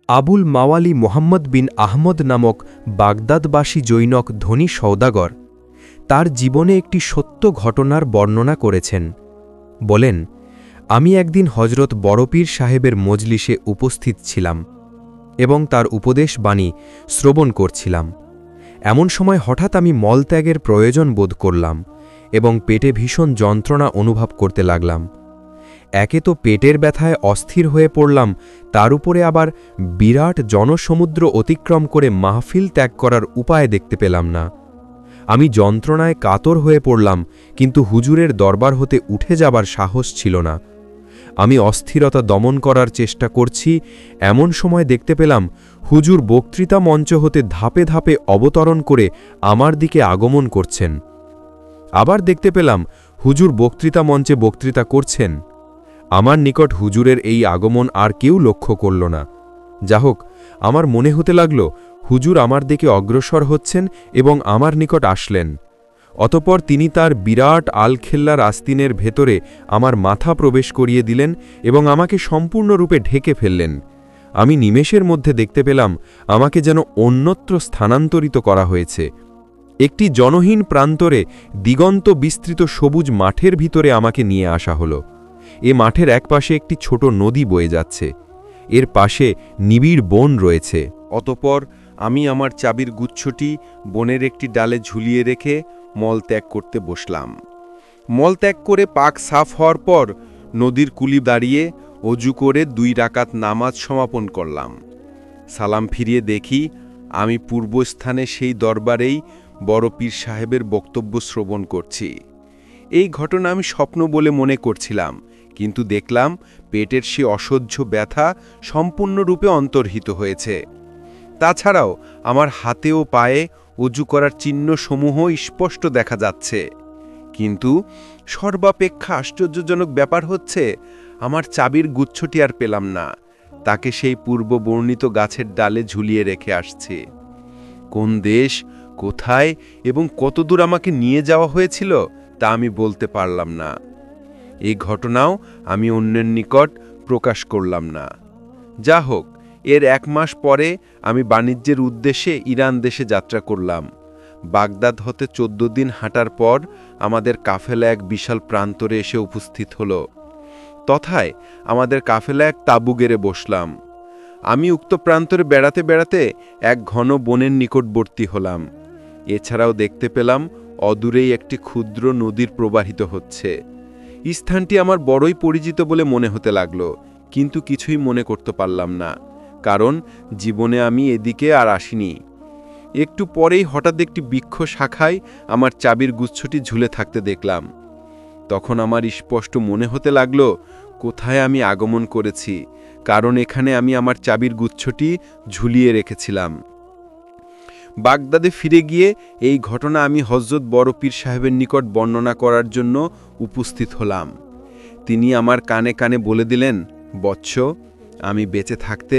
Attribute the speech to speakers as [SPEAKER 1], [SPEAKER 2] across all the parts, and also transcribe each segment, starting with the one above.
[SPEAKER 1] আবুল মাওয়ালি মোহাম্মদ বিন আহমদ নামক বাগদাদবাসী জৈনক ধনী সওদাগর তার জীবনে একটি সত্য ঘটনার বর্ণনা করেছেন। বলেন, আমি একদিন হজরত বড়পীর সাহেবের মজলিসে উপস্থিত ছিলাম এবং তার উপদেশ বাণী শ্রবণ করছিলাম। এমন সময় হঠাৎ আমি মলত্যাগের প্রয়োজন বোধ করলাম এবং পেটে ভীষণ যন্ত্রণা অনুভব করতে লাগলাম। একে তো পেটের ব্যথায় অস্থির হয়ে পড়লাম, তার উপরে আবার বিরাট জনসমুদ্র অতিক্রম করে মাহফিল ত্যাগ করার উপায় দেখতে পেলাম না। আমি যন্ত্রণায় কাতর হয়ে পড়লাম, কিন্তু হুজুরের দরবার হতে উঠে যাবার সাহস ছিল না। আমি অস্থিরতা দমন করার চেষ্টা করছি, এমন সময় দেখতে পেলাম হুজুর বক্তৃতা মঞ্চ হতে ধাপে ধাপে অবতরণ করে আমার দিকে আগমন করছেন। আবার দেখতে পেলাম হুজুর বক্তৃতা মঞ্চে বক্তৃতা করছেন। আমার নিকট হুজুরের এই আগমন আর কেউ লক্ষ্য করল না। যা হোক, আমার মনে হতে লাগল হুজুর আমার দিকে অগ্রসর হচ্ছেন এবং আমার নিকট আসলেন। অতঃপর তিনি তার বিরাট আলখেল্লার আস্তিনের ভেতরে আমার মাথা প্রবেশ করিয়ে দিলেন এবং আমাকে সম্পূর্ণরূপে ঢেকে ফেললেন। আমি নিমেষের মধ্যে দেখতে পেলাম আমাকে যেন অন্যত্র স্থানান্তরিত করা হয়েছে। একটি জনহীন প্রান্তরে দিগন্ত বিস্তৃত সবুজ মাঠের ভিতরে আমাকে নিয়ে আসা হলো। এ মাঠের একপাশে একটি ছোট নদী বয়ে যাচ্ছে, এর পাশে নিবিড় বন রয়েছে। অতঃপর আমি আমার চাবির গুচ্ছটি বনের একটি ডালে ঝুলিয়ে রেখে মলত্যাগ করতে বসলাম। মলত্যাগ করে পাক সাফ হওয়ার পর নদীর কুলি দাঁড়িয়ে অজু করে 2 রাকাত নামাজ সমাপন করলাম। সালাম ফিরিয়ে দেখি আমি পূর্বস্থানে সেই দরবারেই বড় পীর সাহেবের বক্তব্য শ্রবণ করছি। এই ঘটনা আমি স্বপ্ন বলে মনে করছিলাম, কিন্তু দেখলাম পেটের সে অসহ্য ব্যথা সম্পূর্ণরূপে অন্তর্হিত হয়েছে। তাছাড়াও আমার হাতে ও পায়ে অজু করার চিহ্নসমূহ স্পষ্ট দেখা যাচ্ছে। কিন্তু সর্বাপেক্ষা আশ্চর্যজনক ব্যাপার হচ্ছে, আমার চাবির গুচ্ছটি আর পেলাম না। তাকে সেই পূর্ব বর্ণিত গাছের ডালে ঝুলিয়ে রেখে আসছে। কোন দেশ, কোথায় এবং কতদূর আমাকে নিয়ে যাওয়া হয়েছিল তা আমি বলতে পারলাম না। এই ঘটনাও আমি অন্যের নিকট প্রকাশ করলাম না। যা হোক, এর 1 মাস পরে আমি বাণিজ্যের উদ্দেশ্যে ইরান দেশে যাত্রা করলাম। বাগদাদ হতে 14 দিন হাঁটার পর আমাদের কাফেলা এক বিশাল প্রান্তরে এসে উপস্থিত হল। তথায় আমাদের কাফেলা এক তাঁবু গেড়ে বসলাম। আমি উক্ত প্রান্তরে বেড়াতে বেড়াতে এক ঘন বনের নিকটবর্তী হলাম। এছাড়াও দেখতে পেলাম অদূরেই একটি ক্ষুদ্র নদীর প্রবাহিত হচ্ছে। স্থানটি আমার বড়ই পরিচিত বলে মনে হতে লাগল, কিন্তু কিছুই মনে করতে পারলাম না, কারণ জীবনে আমি এদিকে আর আসিনি। একটু পরেই হঠাৎ একটি বৃক্ষ শাখায় আমার চাবির গুচ্ছটি ঝুলে থাকতে দেখলাম। তখন আমার স্পষ্ট মনে হতে লাগল কোথায় আমি আগমন করেছি, কারণ এখানে আমি আমার চাবির গুচ্ছটি ঝুলিয়ে রেখেছিলাম। বাগদাদে ফিরে গিয়ে এই ঘটনা আমি হযরত বড় পীর সাহেবের নিকট বর্ণনা করার জন্য উপস্থিত হলাম। তিনি আমার কানে কানে বলে দিলেন, বৎস, আমি বেঁচে থাকতে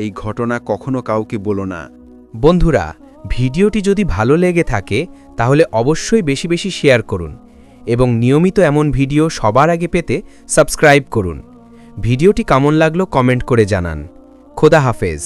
[SPEAKER 1] এই ঘটনা কখনো কাউকে বলো না।
[SPEAKER 2] বন্ধুরা, ভিডিওটি যদি ভালো লেগে থাকে তাহলে অবশ্যই বেশি বেশি শেয়ার করুন এবং নিয়মিত এমন ভিডিও সবার আগে পেতে সাবস্ক্রাইব করুন। ভিডিওটি কেমন লাগলো কমেন্ট করে জানান। খোদা হাফেজ।